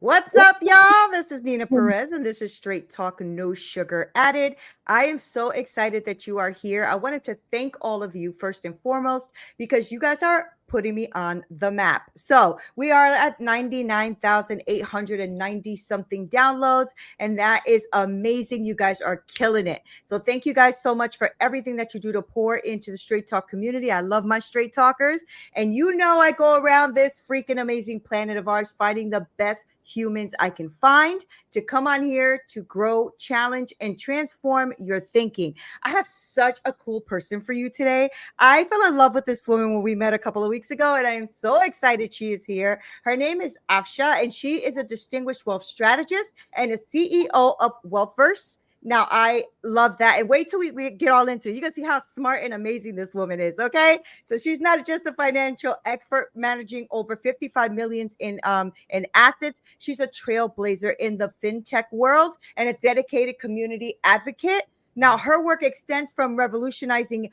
What's up, y'all? This is Nina Perez, and this is Straight Talk, No Sugar Added. I am so excited that you are here. I wanted to thank all of you first and foremost because you guys are putting me on the map. So we are at 99,890 something downloads, and that is amazing. You guys are killing it. So thank you guys so much for everything that you do to pour into the Straight Talk community. I love my Straight Talkers. And you know, I go around this freaking amazing planet of ours finding the best humans I can find to come on here to grow, challenge, and transform your thinking. I have such a cool person for you today. I fell in love with this woman when we met a couple of weeks ago, and I am so excited she is here. Her name is Afsha, and she is a distinguished wealth strategist and a CEO of Wealthverse. Now, I love that. And wait till we get all into it. You can see how smart and amazing this woman is. Okay. So she's not just a financial expert managing over 55 millions in assets. She's a trailblazer in the fintech world and a dedicated community advocate. Now, her work extends from revolutionizing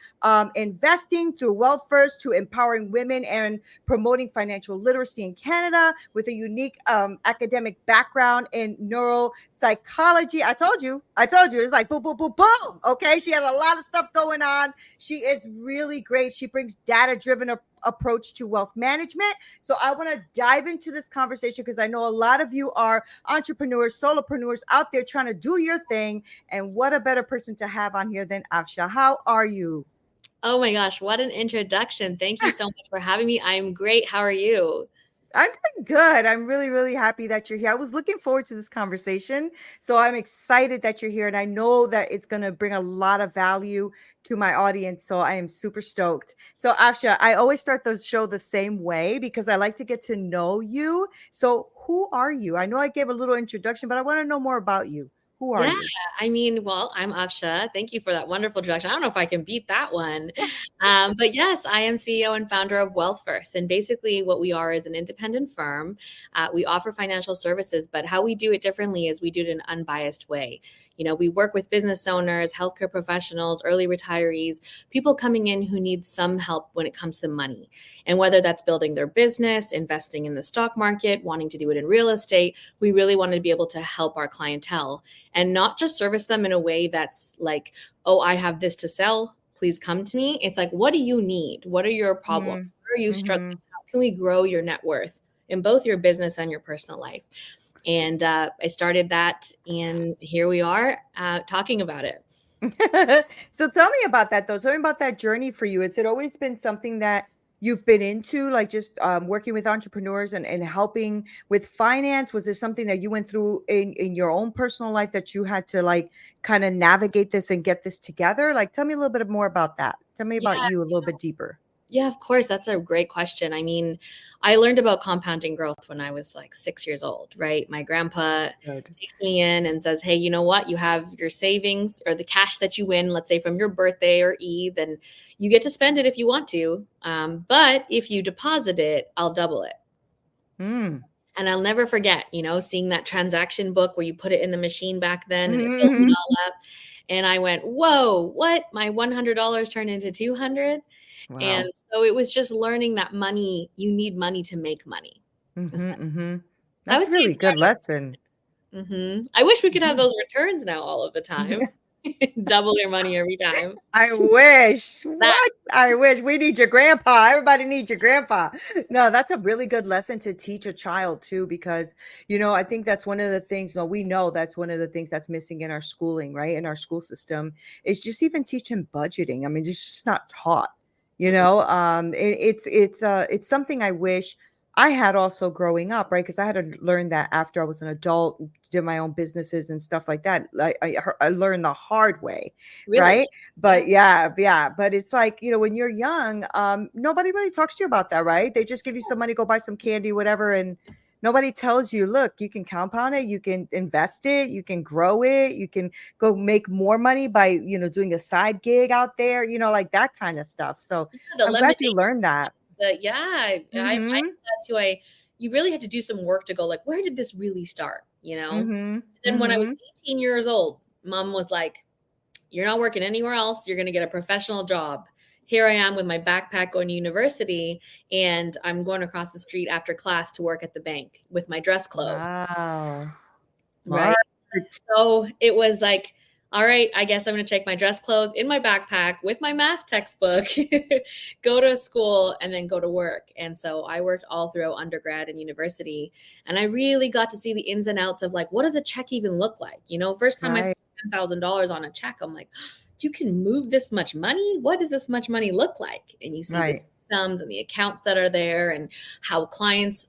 investing through Wealthverse to empowering women and promoting financial literacy in Canada with a unique academic background in neuropsychology. I told you, it's like boom, boom, boom, boom. Okay, she has a lot of stuff going on. She is really great. She brings data-driven approach to wealth management. So I want to dive into this conversation because I know a lot of you are entrepreneurs, solopreneurs out there trying to do your thing. And what a better person to have on here than Afsha. How are you? Oh my gosh, what an introduction. Thank you so much for having me. I'm great. How are you? I'm doing good. I'm really, really happy that you're here. I was looking forward to this conversation. So I'm excited that you're here. And I know that it's going to bring a lot of value to my audience. So I am super stoked. So, Afsha, I always start the show the same way because I like to get to know you. So, who are you? I know I gave a little introduction, but I want to know more about you. Who are Yeah, you? I'm Afsha. Thank you for that wonderful introduction. I don't know if I can beat that one. But yes, I am CEO and founder of Wealthverse. And basically, what we are is an independent firm. We offer financial services, but how we do it differently is we do it in an unbiased way. You know, we work with business owners, healthcare professionals, early retirees, people coming in who need some help when it comes to money. And whether that's building their business, investing in the stock market, wanting to do it in real estate, we really want to be able to help our clientele and not just service them in a way that's like, oh, I have this to sell. Please come to me. It's like, what do you need? What are your problems? Mm, Where are you struggling? mm-hmm. How can we grow your net worth in both your business and your personal life? And I started that, and here we are talking about it. So tell me about that though. Tell me about that journey for you. Has it always been something that you've been into, like just working with entrepreneurs and helping with finance? Was there something that you went through in your own personal life that you had to like kind of navigate this and get this together? Like, tell me a little bit more about that. Tell me about Yeah, you a little bit deeper. Yeah, of course. That's a great question. I mean, I learned about compounding growth when I was like 6 years old, right? My grandpa Good. takes me in and says, hey, you know what? You have your savings or the cash that you win, let's say from your birthday or Eid, and you get to spend it if you want to. But if you deposit it, I'll double it. Mm. And I'll never forget, seeing that transaction book where you put it in the machine back then and it fills it Mm-hmm. all up. And I went, whoa, what? My $100 turned into 200. And Wow. so it was just learning that money, you need money to make money. Mm-hmm, So mm-hmm. I That's would say really it good started. lesson. I wish we could have Mhm. those returns now all of the time. Double your money every time. I wish. That What? I wish. We need your grandpa. Everybody needs your grandpa. No, that's a really good lesson to teach a child too, because I think that's one of the things. No, we know that's one of the things that's missing in our schooling, right? In our school system, is just even teaching budgeting. I mean, it's just not taught. It's something I wish I had also growing up, right? Because I had to learn that after I was an adult, did my own businesses and stuff like that. Like I learned the hard way, really, right? yeah. But yeah, but it's like, when you're young, nobody really talks to you about that, right? They just give you some money, go buy some candy, whatever, and nobody tells you, look, you can compound it, you can invest it, you can grow it, you can go make more money by, doing a side gig out there, like that kind of stuff. So Yeah, the I'm glad lemonade. you learned that. But yeah, I Mm-hmm. did that too. You really had to do some work to go like, where did this really start? Mm-hmm. Then when I was Mm-hmm. 18 years old, mom was like, you're not working anywhere else. You're going to get a professional job. here I am with my backpack going to university, and I'm going across the street after class to work at the bank with my dress clothes, Wow. right? Smart. So it was like, all right, I guess I'm going to take my dress clothes in my backpack with my math textbook, go to school, and then go to work. And so I worked all throughout undergrad and university. And I really got to see the ins and outs of like, what does a check even look like? First time I Right. spent $10,000 on a check, I'm like, you can move this much money? What does this much money look like? And you see the Right. systems and the accounts that are there and how clients,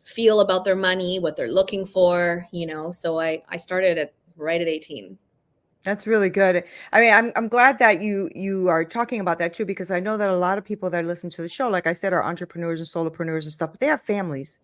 feel about their money, what they're looking for, So I started right at 18. That's really good. I mean, I'm glad that you are talking about that too, because I know that a lot of people that listen to the show, like I said, are entrepreneurs and solopreneurs and stuff, but they have families.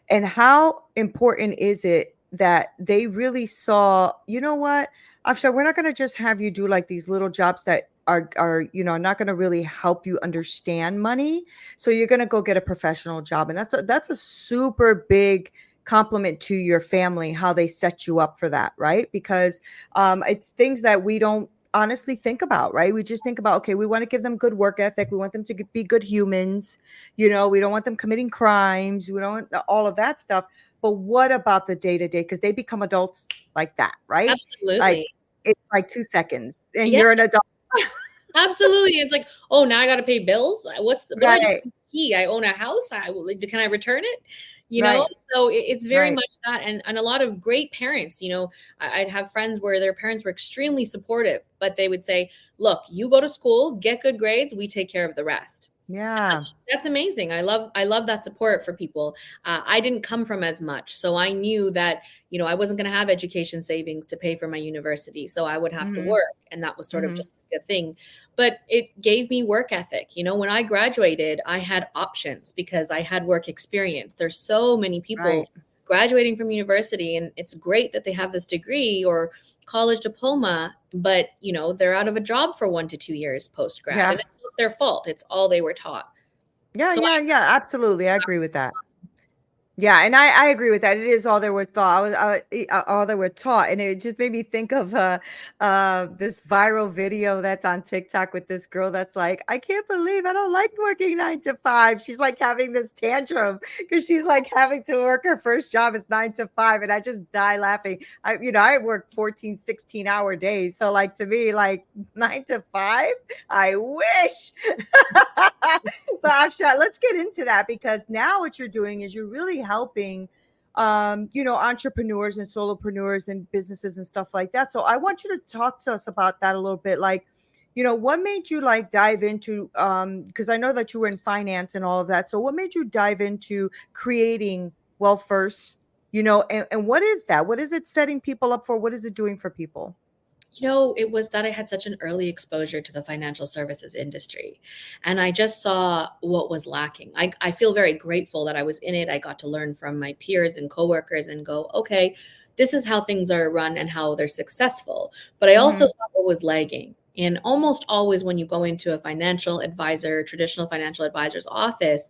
And how important is it that they really saw, you know what, Afsha, we're not going to just have you do like these little jobs that are not going to really help you understand money. So you're going to go get a professional job, and that's a super big compliment to your family, how they set you up for that, right? Because it's things that we don't honestly think about, right? We just think about, okay, we want to give them good work ethic, we want them to be good humans, we don't want them committing crimes, we don't want all of that stuff. But what about the day to day? Because they become adults like that, right? Like Absolutely. it's like 2 seconds and Yeah, you're an adult. absolutely. It's like, oh, now I got to pay bills. What do I do Right, with the key? I own a house. Can I return it? right, So it's very right. much that. And a lot of great parents, I'd have friends where their parents were extremely supportive, but they would say, look, you go to school, get good grades, we take care of the rest. Yeah. That's amazing. I love that support for people. I didn't come from as much, so I knew that I wasn't going to have education savings to pay for my university, so I would have to Hmm. work, and that was sort of Hmm. just like a thing. But it gave me work ethic. When I graduated, I had options because I had work experience. There's so many Right. people graduating from university, and it's great that they have this degree or college diploma, but they're out of a job for 1 to 2 years post grad, and Yeah. it's not their fault. It's all they were taught. Yeah. So Yeah. Yeah. Absolutely. I agree with that. Yeah, and I agree with that. It is all they were thought. All they were taught, and it just made me think of this viral video that's on TikTok with this girl that's like, I can't believe I don't like working 9 to 5. She's like having this tantrum because she's like having to work her first job is 9 to 5, and I just die laughing. I work 14, 16 hour days, so like to me, like 9 to 5, I wish. But Afsha, let's get into that, because now what you're doing is you're really helping entrepreneurs and solopreneurs and businesses and stuff like that. So I want you to talk to us about that a little bit. Like, what made you like dive into because I know that you were in finance and all of that. So what made you dive into creating Wealthverse? And what is that? What is it setting people up for? What is it doing for people? It was that I had such an early exposure to the financial services industry. And I just saw what was lacking. I feel very grateful that I was in it. I got to learn from my peers and coworkers and go, okay, this is how things are run and how they're successful. But I also Hmm. saw what was lagging. And almost always, when you go into a financial advisor, traditional financial advisor's office,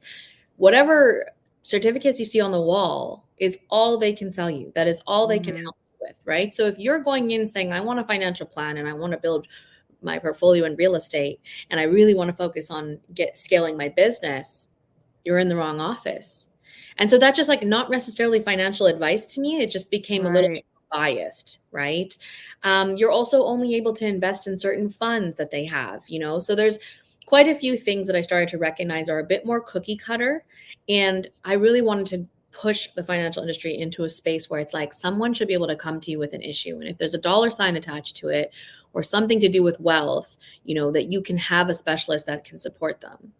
whatever certificates you see on the wall is all they can sell you. That is all they can Hmm. help with, right? So if you're going in saying, I want a financial plan and I want to build my portfolio in real estate and I really want to focus on scaling my business, you're in the wrong office. And so that's just like not necessarily financial advice to me. It just became a little bit Right. biased, right? You're also only able to invest in certain funds that they have, So there's quite a few things that I started to recognize are a bit more cookie cutter. And I really wanted to push the financial industry into a space where it's like someone should be able to come to you with an issue. And if there's a dollar sign attached to it or something to do with wealth, that you can have a specialist that can support them.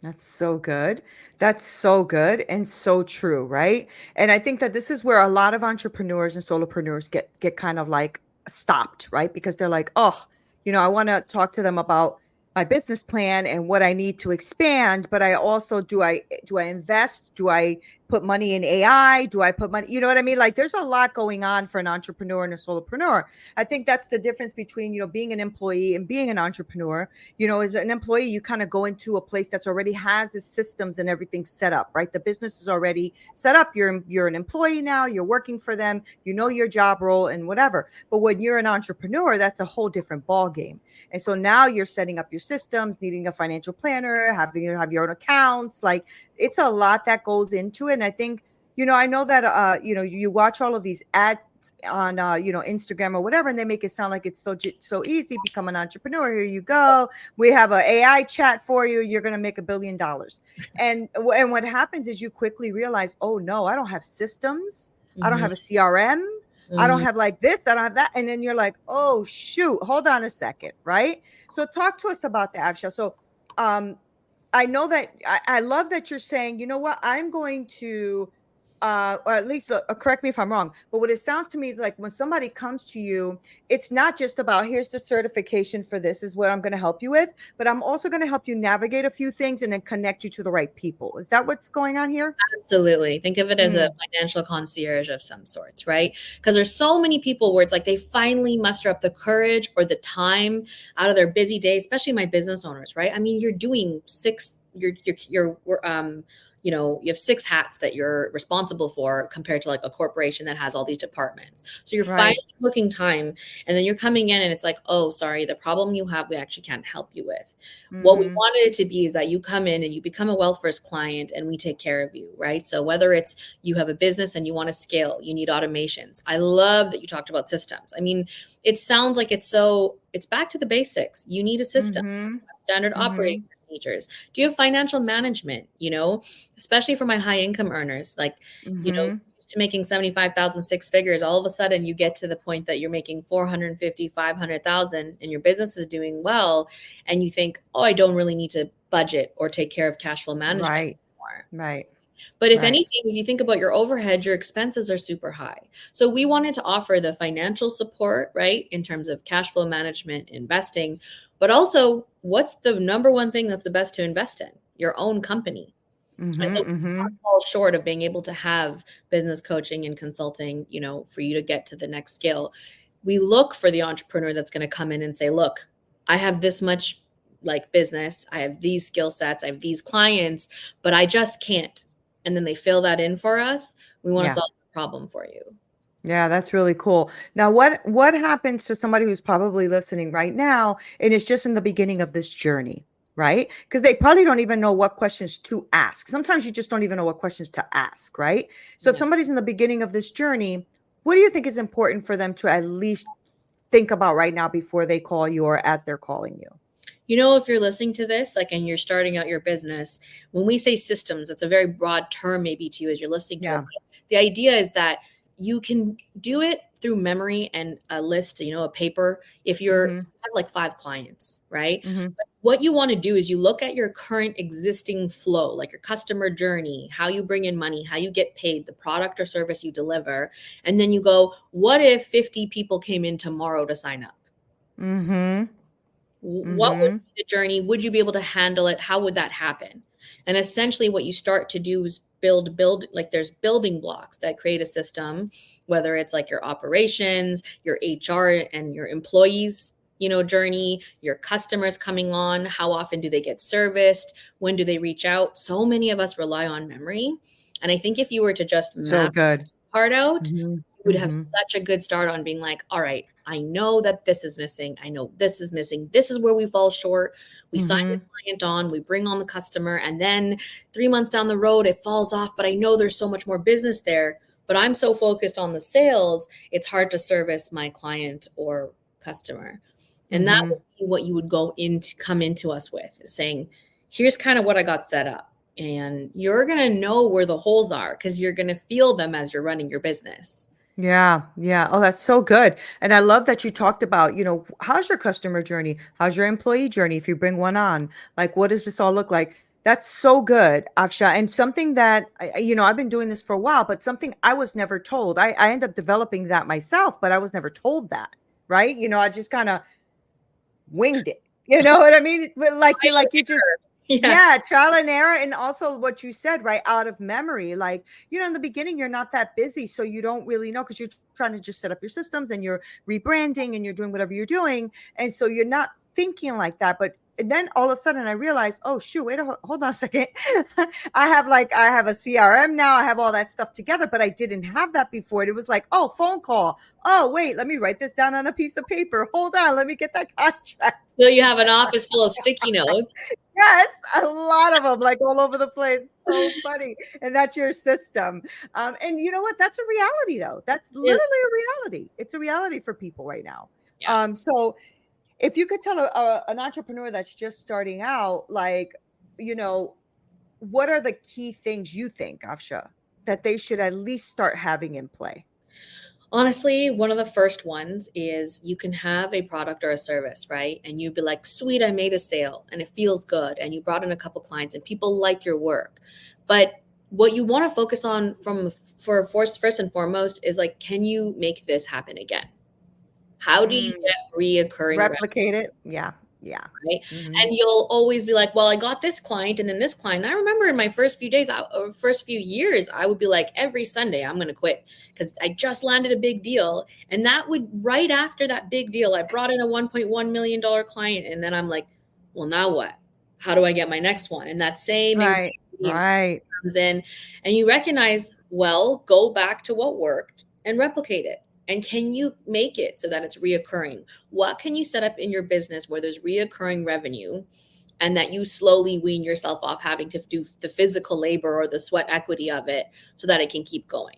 That's so good. That's so good and so true, right? And I think that this is where a lot of entrepreneurs and solopreneurs get kind of like stopped, right? Because they're like, "Oh, I want to talk to them about my business plan and what I need to expand, but I also do I invest? Do I put money in AI? Do I put money? You know what I mean? Like there's a lot going on for an entrepreneur and a solopreneur. I think that's the difference between, being an employee and being an entrepreneur. As an employee, you kind of go into a place that's already has its systems and everything set up, right? The business is already set up. You're an employee now, you're working for them, your job role and whatever. But when you're an entrepreneur, that's a whole different ball game. And so now you're setting up your systems, needing a financial planner, having to have your own accounts. Like it's a lot that goes into it. And I think, I know that you watch all of these ads on Instagram or whatever, and they make it sound like it's so easy. Become an entrepreneur. Here you go. We have an AI chat for you. You're going to make $1 billion. And what happens is you quickly realize, oh no, I don't have systems. I don't have a CRM. I don't have like this, I don't have that. And then you're like, oh shoot, hold on a second, right? So talk to us about that, Afsha. So I know that I love that you're saying, you know what, I'm going to or at least correct me if I'm wrong, but what it sounds to me is like when somebody comes to you, it's not just about here's the certification for this is what I'm going to help you with, but I'm also going to help you navigate a few things and then connect you to the right people. Is that what's going on here? Absolutely. Think of it as a financial concierge of some sorts, right? Because there's so many people where it's like they finally muster up the courage or the time out of their busy day, especially my business owners, right? I mean, you're doing you have 6 hats that you're responsible for compared to like a corporation that has all these departments. So you're finally booking time and then you're coming in and it's like, oh, sorry, the problem you have, we actually can't help you with. What we wanted it to be is that you come in and you become a Wealthverse client and we take care of you, right? So whether it's you have a business and you want to scale, you need automations. I love that you talked about systems. I mean, it sounds like it's back to the basics. You need a system, standard operating procedures. Do you have financial management, especially for my high income earners, like, to making 75,000, 6 figures, all of a sudden you get to the point that you're making 450, 500,000 and your business is doing well. And you think, oh, I don't really need to budget or take care of cash flow management anymore. Right. But if anything, if you think about your overhead, your expenses are super high. So we wanted to offer the financial support, right, in terms of cash flow management, investing, but also what's the number one thing that's the best to invest in? Your own company. And so we fall short of being able to have business coaching and consulting, for you to get to the next scale. We look for the entrepreneur that's going to come in and say, look, I have this much like business, I have these skill sets, I have these clients, but I just can't. And then they fill that in for us. We want to solve the problem for you. Yeah, that's really cool. Now, what happens to somebody who's probably listening right now and is just in the beginning of this journey, right? Because they probably don't even know what questions to ask. Sometimes you just don't even know what questions to ask, right? So if somebody's in the beginning of this journey, what do you think is important for them to at least think about right now before they call you or as they're calling you? If you're listening to this, and you're starting out your business, when we say systems, it's a very broad term maybe to you as you're listening to it. The idea is that you can do it through memory and a list, a paper. If you're have like 5 clients, right? But what you want to do is you look at your current existing flow, like your customer journey, how you bring in money, how you get paid, the product or service you deliver. And then you go, what if 50 people came in tomorrow to sign up? What would be the journey? Would you be able to handle it? How would that happen? And essentially what you start to do is build, like there's building blocks that create a system, whether it's like your operations, your HR and your employees, journey, your customers coming on, how often do they get serviced? When do they reach out? So many of us rely on memory. And I think if you were to just map part out, you would have such a good start on being like, all right, I know that this is missing. I know this is missing. This is where we fall short. We sign the client on, we bring on the customer, and then 3 months down the road, it falls off. But I know there's so much more business there. But I'm so focused on the sales, it's hard to service my client or customer. And that would be what you would come into us with, saying, here's kind of what I got set up. And you're going to know where the holes are because you're going to feel them as you're running your business. Yeah. Oh, that's so good. And I love that you talked about, how's your customer journey? How's your employee journey? If you bring one on, like, what does this all look like? That's so good, Afsha. And something that, I've been doing this for a while, but something I was never told. I ended up developing that myself, but I was never told that, right? I just kind of winged it. You know what I mean? But like you just, Yeah. Yeah, trial and error. And also what you said, right? Out of memory. Like, in the beginning, you're not that busy. So you don't really know because you're trying to just set up your systems and you're rebranding and you're doing whatever you're doing. And so you're not thinking like that. But then all of a sudden I realized, oh shoot, wait, hold on a second. I have a CRM now. I have all that stuff together, but I didn't have that before. It was like, oh, phone call. Oh, wait, let me write this down on a piece of paper. Hold on, let me get that contract. So you have an office full of sticky notes. Yes, a lot of them, like all over the place. So funny. And that's your system. And you know what? That's a reality, though. That's literally Yes. a reality. It's a reality for people right now. Yeah. So if you could tell an entrepreneur that's just starting out, like, what are the key things you think, Afsha, that they should at least start having in play? Honestly, one of the first ones is you can have a product or a service, right? And you'd be like, sweet, I made a sale and it feels good. And you brought in a couple clients and people like your work. But what you want to focus on first and foremost is like, can you make this happen again? How do you Mm, get reoccurring revenue? replicate it. Yeah. Yeah. Right? Hmm. And you'll always be like, well, I got this client and then this client. And I remember in my first few days, or first few years, I would be like, every Sunday, I'm going to quit because I just landed a big deal. And that would, right after that big deal, I brought in a $1.1 million client. And then I'm like, well, now what? How do I get my next one? And that same Right. anxiety and Right. comes in, and you recognize, well, go back to what worked and replicate it. And can you make it so that it's reoccurring? What can you set up in your business where there's reoccurring revenue and that you slowly wean yourself off having to do the physical labor or the sweat equity of it so that it can keep going?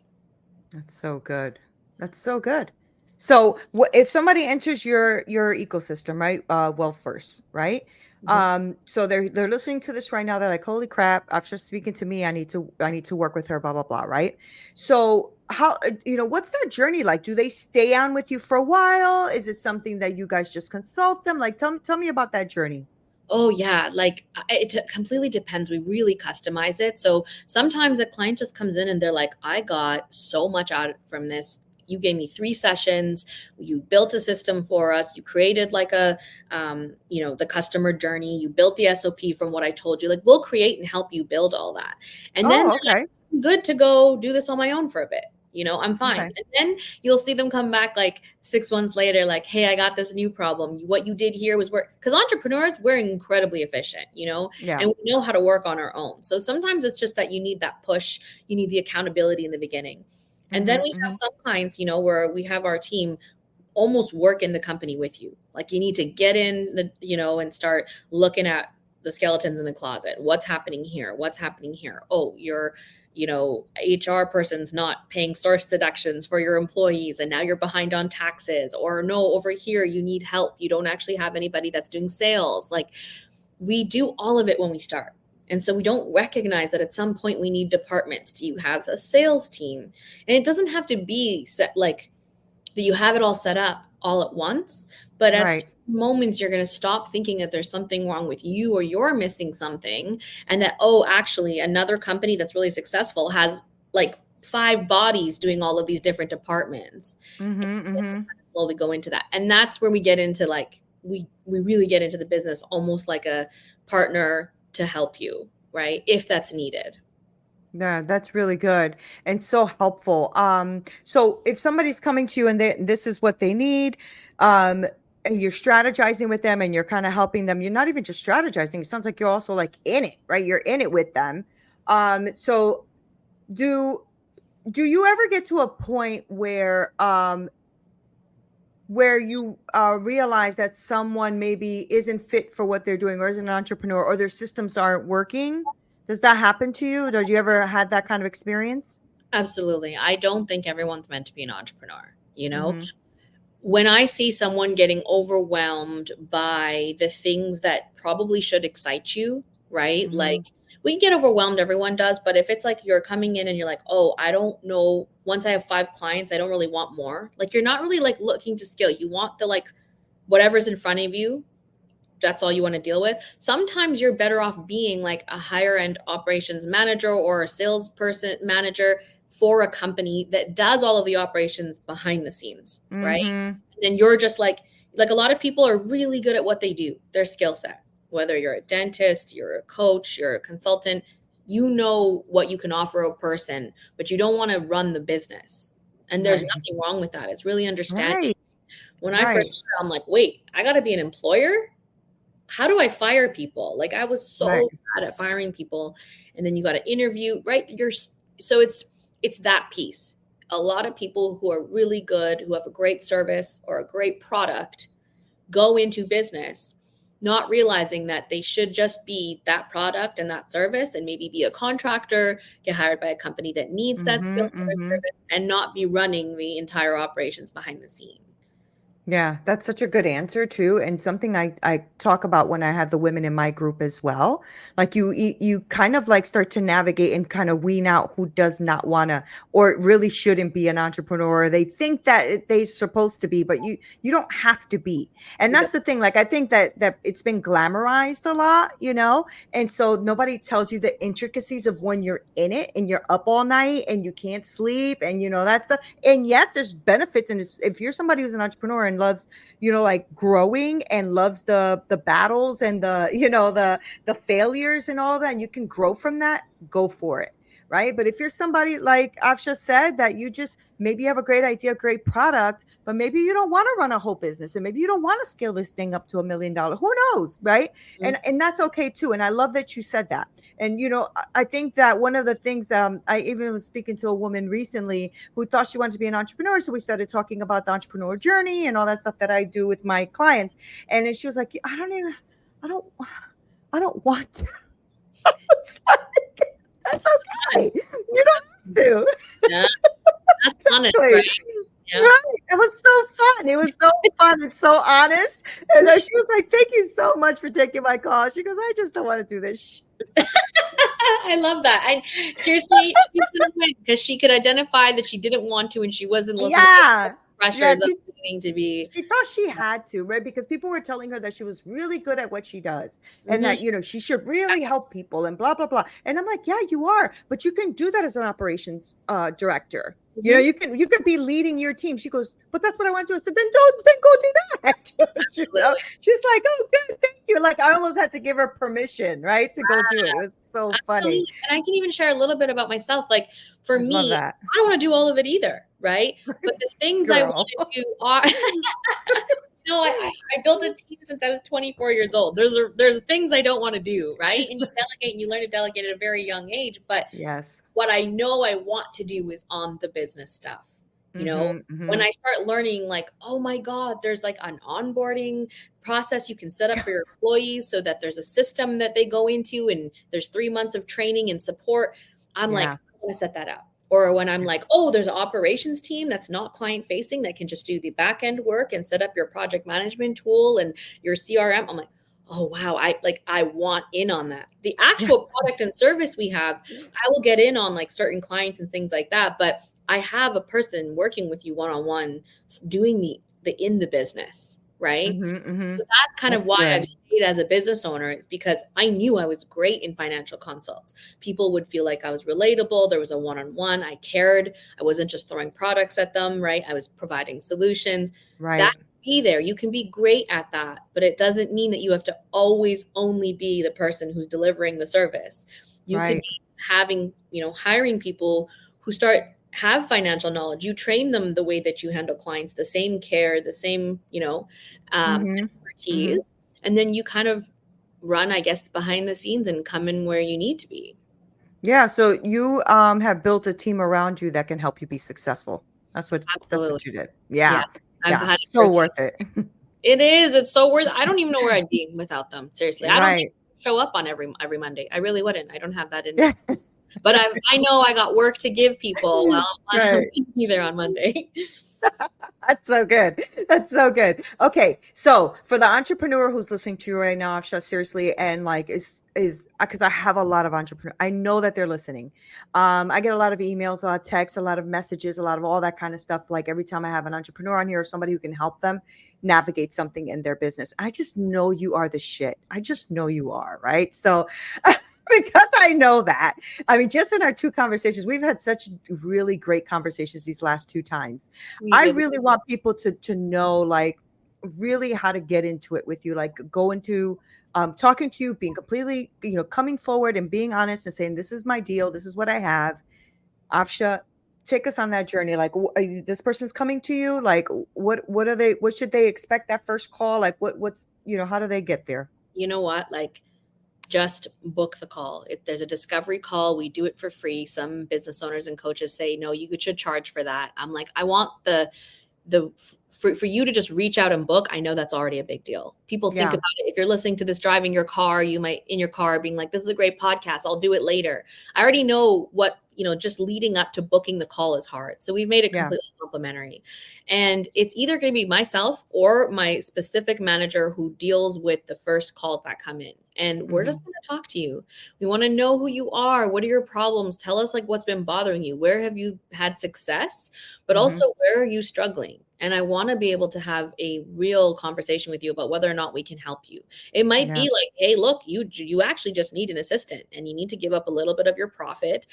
That's so good. That's so good. So, if somebody enters your ecosystem, right? Wealthverse, right? Mhm. So they're listening to this right now. They're like, "Holy crap! After speaking to me, I need to work with her." Blah blah blah. Right? So, how what's that journey like? Do they stay on with you for a while? Is it something that you guys just consult them? Like, tell me about that journey. Oh yeah, like it completely depends. We really customize it. So sometimes a client just comes in and they're like, "I got so much out from this. You gave me 3 sessions. You built a system for us. You created like the customer journey. You built the SOP from what I told you. Like we'll create and help you build all that. And then Oh, they're like, okay, I'm good to go do this on my own for a bit. I'm fine. okay, And then you'll see them come back like 6 months later, like, hey, I got this new problem. What you did here was work. Because entrepreneurs, we're incredibly efficient, yeah, and we know how to work on our own. So sometimes it's just that you need that push, you need the accountability in the beginning. And then mm-hmm, we have mm-hmm. some clients, where we have our team almost work in the company with you. Like you need to get in and start looking at the skeletons in the closet. What's happening here? What's happening here? Oh, your HR person's not paying source deductions for your employees and now you're behind on taxes. Or no, over here you need help. You don't actually have anybody that's doing sales. Like we do all of it when we start. And so we don't recognize that at some point we need departments. Do you have a sales team? And it doesn't have to be set like that you have it all set up all at once. But at Right. certain moments, you're going to stop thinking that there's something wrong with you or you're missing something. And that, oh, actually, another company that's really successful has like 5 bodies doing all of these different departments. Mm-hmm, mm-hmm. Slowly go into that. And that's where we get into like, we really get into the business almost like a partner to help you, right? If that's needed. Yeah, that's really good and so helpful. So if somebody's coming to you and this is what they need, and you're strategizing with them and you're kind of helping them, you're not even just strategizing. It sounds like you're also like in it, right? You're in it with them. So do do you ever get to a point where you realize that someone maybe isn't fit for what they're doing or is an entrepreneur or their systems aren't working? Does that happen to you? Did you ever had that kind of experience? Absolutely. I don't think everyone's meant to be an entrepreneur. Mhm. When I see someone getting overwhelmed by the things that probably should excite you, right? Like Mhm. we get overwhelmed, everyone does. But if it's like you're coming in and you're like, oh, I don't know, once I have 5 clients, I don't really want more. Like you're not really like looking to scale. You want the like whatever's in front of you. That's all you want to deal with. Sometimes you're better off being like a higher end operations manager or a salesperson manager for a company that does all of the operations behind the scenes, right? Mhm. And you're just like a lot of people are really good at what they do, their skill set. whether you're a dentist, you're a coach, you're a consultant, you know what you can offer a person, but you don't want to run the business. And there's Right. nothing wrong with that. It's really understanding. Right. When I first Right. started, I'm like, wait, I got to be an employer? How do I fire people? Like I was Right. so bad at firing people. And then you got to interview, right? So it's that piece. A lot of people who are really good, who have a great service or a great product, go into business not realizing that they should just be that product and that service, and maybe be a contractor, get hired by a company that needs that skill set or Mm-hmm. service, and not be running the entire operations behind the scene. Yeah, that's such a good answer too, and something I talk about when I have the women in my group as well. Like you kind of like start to navigate and kind of wean out who does not want to or really shouldn't be an entrepreneur. They think that they're supposed to be, but you don't have to be. And You that's don't- the thing. Like I think that it's been glamorized a lot, and so nobody tells you the intricacies of when you're in it and you're up all night and you can't sleep, and that's the and yes, there's benefits. And if you're somebody who's an entrepreneur and loves, like growing and loves the battles and the failures and all of that, and you can grow from that, go for it. Right. But if you're somebody like Afsha said, that you just maybe have a great idea, great product, but maybe you don't want to run a whole business and maybe you don't want to scale this thing up to $1 million. Who knows? Right. Mhm. And that's okay too. And I love that you said that. And I think that one of the things, I even was speaking to a woman recently who thought she wanted to be an entrepreneur. So we started talking about the entrepreneur journey and all that stuff that I do with my clients. And then she was like, I don't, I don't want to. I was like, that's okay. You don't have to. Yeah, that's honest, Exactly. right? Yeah. Right. It was so fun. It was so fun and so honest. And then she was like, thank you so much for taking my call. She goes, I just don't want to do this. I love that. I seriously, she's gonna win because she could identify that she didn't want to and she wasn't listening to Yeah. the Yeah. pressures of needing to be. She thought she had to, right? Because people were telling her that she was really good at what she does and Mhm. that, she should really help people and blah, blah, blah. And I'm like, yeah, you are, but you can do that as an operations director. Mhm. You can be leading your team. She goes, but that's what I want to do. I said, then go do that. Absolutely. She's like, oh, good, thank you. Like I almost had to give her permission, right, to go do it. It was so funny. Absolutely. And I can even share a little bit about myself. Like for I love me, that, I don't want to do all of it either, right? But the things I girl. want to do are I built a team since I was 24 years old. There's things I don't want to do, right? And you delegate and you learn to delegate at a very young age. But Yes. what I know I want to do is on the business stuff. Mm-hmm, When mm-hmm. I start learning, like, oh my God, there's like an onboarding process you can set up for your employees so that there's a system that they go into and there's 3 months of training and support. I'm like, Yeah. I want to set that up. Or when I'm like, oh, there's an operations team that's not client facing that can just do the back end work and set up your project management tool and your CRM. I'm like, oh wow, I want in on that. The actual product and service we have, I will get in on like certain clients and things like that, but I have a person working with you one-on-one doing the in the business, right? Mm-hmm, mm-hmm. So that's kind of That's why I've good. stayed as a business owner. It's because I knew I was great in financial consults. People would feel like I was relatable. There was a one-on-one. I cared. I wasn't just throwing products at them, right? I was providing solutions. That Right. be there. You can be great at that, but it doesn't mean that you have to always only be the person who's delivering the service. You could Right. be having, hiring people who have financial knowledge. You train them the way that you handle clients, the same care, the same, Mm-hmm. Mm-hmm. expertise. And then you kind of run, I guess, behind the scenes and come in where you need to be. Yeah. So you have built a team around you that can help you be successful. That's what Absolutely. you did. Yeah. Yeah. I've Yeah. had a So great team. worth it. It is. It's so worth it. I don't even know where I'd be without them. Seriously. I don't think Right. I'd show up on every Monday. I really wouldn't. I don't have that in Yeah. me. But I know I got work to give people while I'm Right. be there on Monday. That's so good. That's so good. Okay, so for the entrepreneur who's listening to you right now, Afsha, seriously, and like is because I have a lot of entrepreneurs. I know that they're listening. I get a lot of emails, a lot of texts, a lot of messages, a lot of all that kind of stuff. Like every time I have an entrepreneur on here or somebody who can help them navigate something in their business, I just know you are the shit. I just know you are, right? So because I know that. I mean, just in our two conversations, we've had such really great conversations these last two times. We I did. really want people to know like really how to get into it with you, like go into talking to you, being completely, coming forward and being honest and saying, this is my deal, this is what I have. Afsha, take us on that journey. Like, this person's coming to you. Like, what are they? What should they expect that first call? Like, what's how do they get there? You know what? Like, just book the call. If there's a discovery call, we do it for free. Some business owners and coaches say, no, you should charge for that. I'm like, I want for you to just reach out and book. I know that's already a big deal. People think Yeah, about it. If you're listening to this driving your car, you might in your car being like, this is a great podcast, I'll do it later. I already know what, just leading up to booking the call is hard. So we've made it yeah, completely complimentary. And it's either going to be myself or my specific manager who deals with the first calls that come in. And we're hmm, just going to talk to you. We want to know who you are. What are your problems? Tell us like what's been bothering you. Where have you had success? But hmm, also, where are you struggling? And I want to be able to have a real conversation with you about whether or not we can help you. It might be yeah, like, hey, look, you actually just need an assistant and you need to give up a little bit of your profit.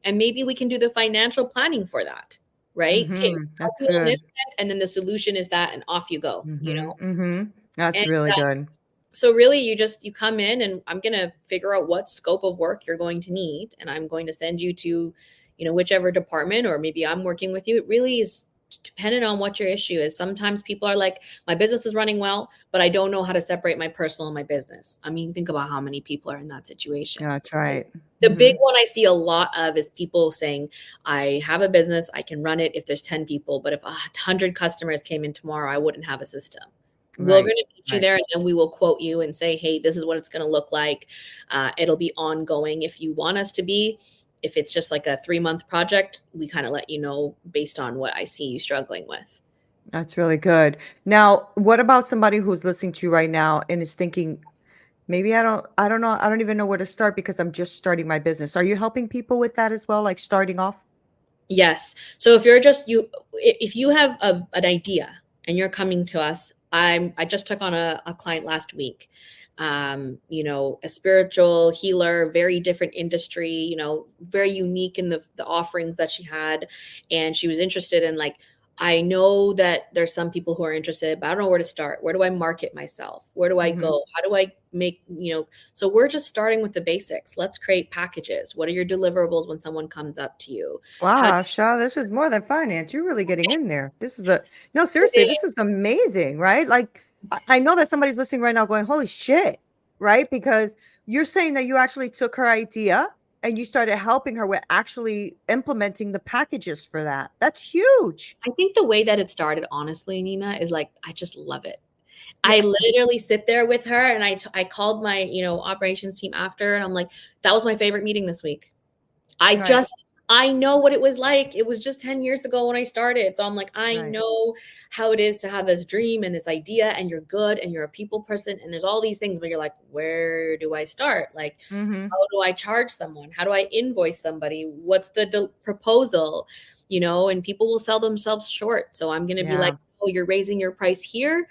And maybe we can do the financial planning for that, right? Okay, hmm. help That's you on this good. end, and then the solution is that, and off you go, Hmm, hmm. That's And really good. so really you come in and I'm going to figure out what scope of work you're going to need. And I'm going to send you to, whichever department, or maybe I'm working with you. It really is dependent on what your issue is. Sometimes people are like, my business is running well, but I don't know how to separate my personal and my business. I mean, think about how many people are in that situation. Yeah, that's Right? right. The Hmm. big one I see a lot of is people saying, I have a business, I can run it if there's 10 people, but if 100 customers came in tomorrow, I wouldn't have a system. We're Right, going to meet you right. there, and then we will quote you and say, hey, this is what it's going to look like. It'll be ongoing if you want us to be. If it's just like a 3-month project, we kind of let you know based on what I see you struggling with. That's really good. Now, what about somebody who's listening to you right now and is thinking, maybe I don't know, I don't even know where to start because I'm just starting my business. Are you helping people with that as well, like starting off? Yes. So if you're just if you have an idea and you're coming to us, I just took on a client last week. A spiritual healer, very different industry, very unique in the offerings that she had. And she was interested in like, I know that there's some people who are interested, but I don't know where to start. Where do I market myself? Where do I Hmm. go? How do I make, so we're just starting with the basics. Let's create packages. What are your deliverables when someone comes up to you? How Wow, Shah, this is more than finance. You're really getting in there. This is no, do seriously, they this is amazing, right? Like, I know that somebody's listening right now going, holy shit, right? Because you're saying that you actually took her idea and you started helping her with actually implementing the packages for that. That's huge. I think the way that it started, honestly, Nina, is like, I just love it. I Yeah, literally sit there with her and I called my, operations team after and I'm like, that was my favorite meeting this week. right, I know what it was like. It was just 10 years ago when I started. So I'm like, I right. know how it is to have this dream and this idea, and you're good and you're a people person and there's all these things, but you're like, where do I start? Like, Mm-hmm. how do I charge someone? How do I invoice somebody? What's the proposal? And people will sell themselves short. So I'm going to be like, Yeah, oh, you're raising your price here.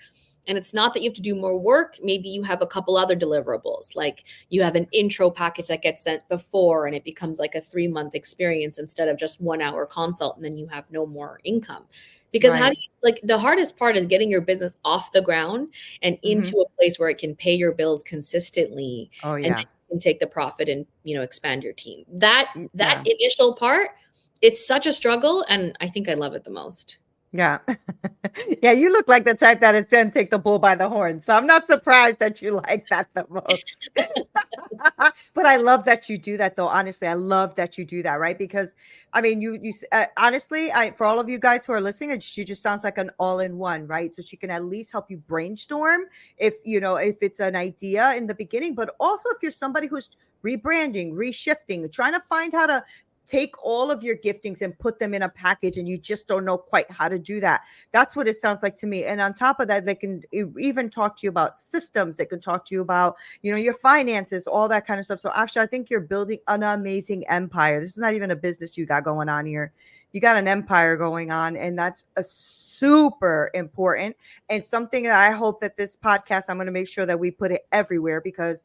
And it's not that you have to do more work. Maybe you have a couple other deliverables, like you have an intro package that gets sent before and it becomes like a 3-month experience instead of just 1 hour consult. And then you have no more income. Because how do right. you, like, the hardest part is getting your business off the ground and Mm-hmm. into a place where it can pay your bills consistently, Oh and then yeah. you can take the profit and expand your team. That Yeah. initial part, it's such a struggle, and I think I love it the most. Yeah. Yeah, you look like the type that is gonna take the bull by the horn. So I'm not surprised that you like that the most. But I love that you do that though. Honestly, I love that you do that, right? Because I mean, honestly, I for all of you guys who are listening, she just sounds like an all-in-one, right? So she can at least help you brainstorm if it's an idea in the beginning, but also if you're somebody who's rebranding, reshifting, trying to find how to take all of your giftings and put them in a package and you just don't know quite how to do that. That's what it sounds like to me. And on top of that, they can even talk to you about systems. They can talk to you about your finances, all that kind of stuff. So Afsha, I think you're building an amazing empire. This is not even a business you got going on here. You got an empire going on, and that's a super important and something that I hope that this podcast, I'm going to make sure that we put it everywhere because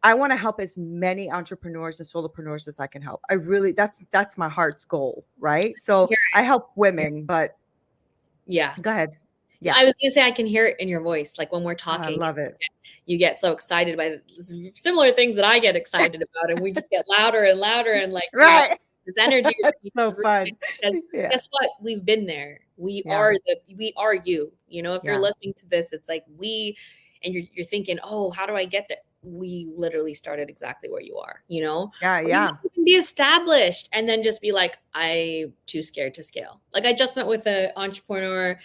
I want to help as many entrepreneurs and solopreneurs as I can help. I really that's my heart's goal, right? So I help women, but Yeah. go ahead. Yeah. I was gonna say I can hear it in your voice, like when we're I talking, love it. you get so excited by similar things that I get excited about, and we just get louder and louder, and like Right. this energy is So fun. because Yeah. guess what? We've been there. Yeah. We are you. If you're Yeah. listening to this, it's like and you're thinking, oh, how do I get there? We literally started exactly where you are, Yeah. or Yeah. you can be established and then just be like, I'm too scared to scale. Like I just met with an entrepreneur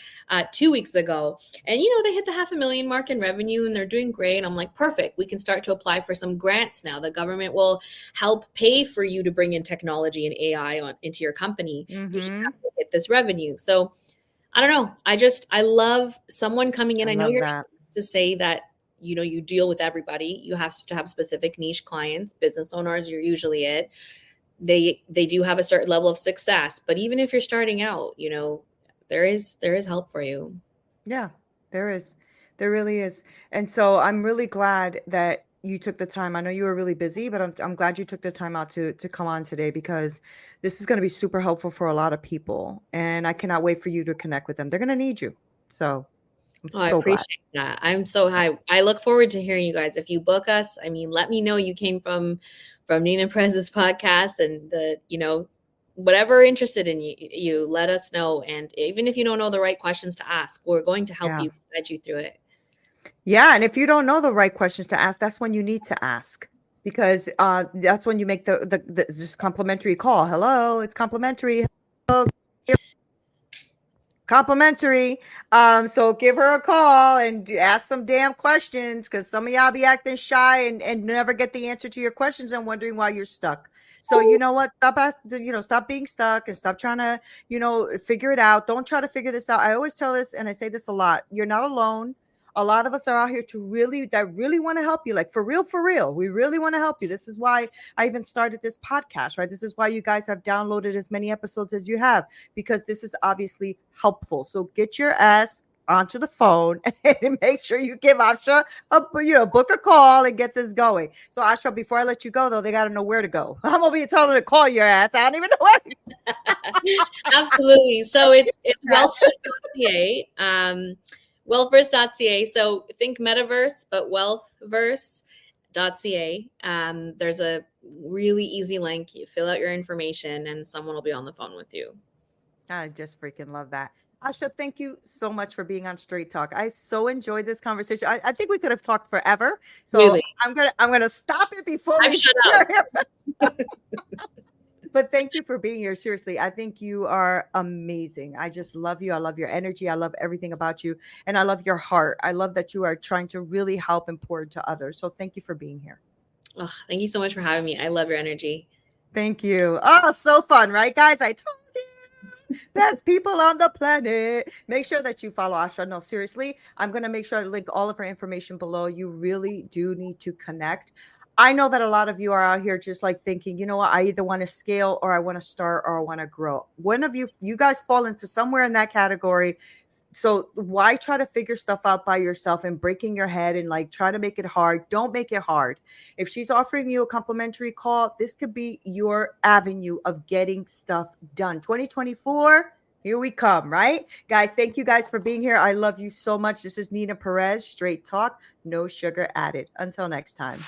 2 weeks ago, and they hit the 500,000 mark in revenue and they're doing great. I'm like, perfect. We can start to apply for some grants now. The government will help pay for you to bring in technology and AI into your company. You just have to hit this revenue. So I don't know. I love someone coming in. I I know love you're that. not to say that, you deal with everybody. You have to have specific niche clients. Business owners, you're usually it. They do have a certain level of success, but even if you're starting out, there is help for you. Yeah, there is. There really is. And so I'm really glad that you took the time. I know you were really busy, but I'm glad you took the time out to come on today, because this is going to be super helpful for a lot of people. And I cannot wait for you to connect with them. They're going to need you. So I'm Oh, I so glad. appreciate that. I'm so high. I look forward to hearing you guys. If you book us, I mean, let me know you came from Nina Perez's podcast, and whatever interested in you, let us know. And even if you don't know the right questions to ask, we're going to help Yeah. you, guide you through it. Yeah. And if you don't know the right questions to ask, that's when you need to ask, because that's when you make the this complimentary call. Hello, it's complimentary. Complimentary. So give her a call and ask some damn questions, because some of y'all be acting shy and never get the answer to your questions and wondering why you're stuck. So you know what? Stop being stuck and stop trying to, figure it out. Don't try to figure this out. I always tell this, and I say this a lot. You're not alone. A lot of us are out here that really want to help you. Like for real, for real. We really want to help you. This is why I even started this podcast, right? This is why you guys have downloaded as many episodes as you have, because this is obviously helpful. So get your ass onto the phone and make sure you give Afsha book a call and get this going. So Afsha, before I let you go though, they got to know where to go. I'm over here telling them to call your ass. I don't even know where. Absolutely. So it's wealthverse.ca. Wealthverse.ca. So think metaverse, but wealthverse.ca. There's a really easy link. You fill out your information and someone will be on the phone with you. I just freaking love that. Asha, thank you so much for being on Straight Talk. I so enjoyed this conversation. I think we could have talked forever. So Really. I'm gonna stop it before I'm we shut up. But thank you for being here. Seriously, I think you are amazing. I just love you. I love your energy. I love everything about you. And I love your heart. I love that you are trying to really help and pour into others. So thank you for being here. Oh, thank you so much for having me. I love your energy. Thank you. Oh, so fun, right, guys? I told you. Best people on the planet. Make sure that you follow Asha. No, seriously, I'm going to make sure I link all of her information below. You really do need to connect. I know that a lot of you are out here just like thinking, you know what, I either want to scale or I want to start or I want to grow. One of you guys fall into somewhere in that category. So why try to figure stuff out by yourself and breaking your head and like try to make it hard? Don't make it hard. If she's offering you a complimentary call, this could be your avenue of getting stuff done. 2024, here we come, right? Guys, thank you guys for being here. I love you so much. This is Nina Perez, Straight Talk, no sugar added. Until next time.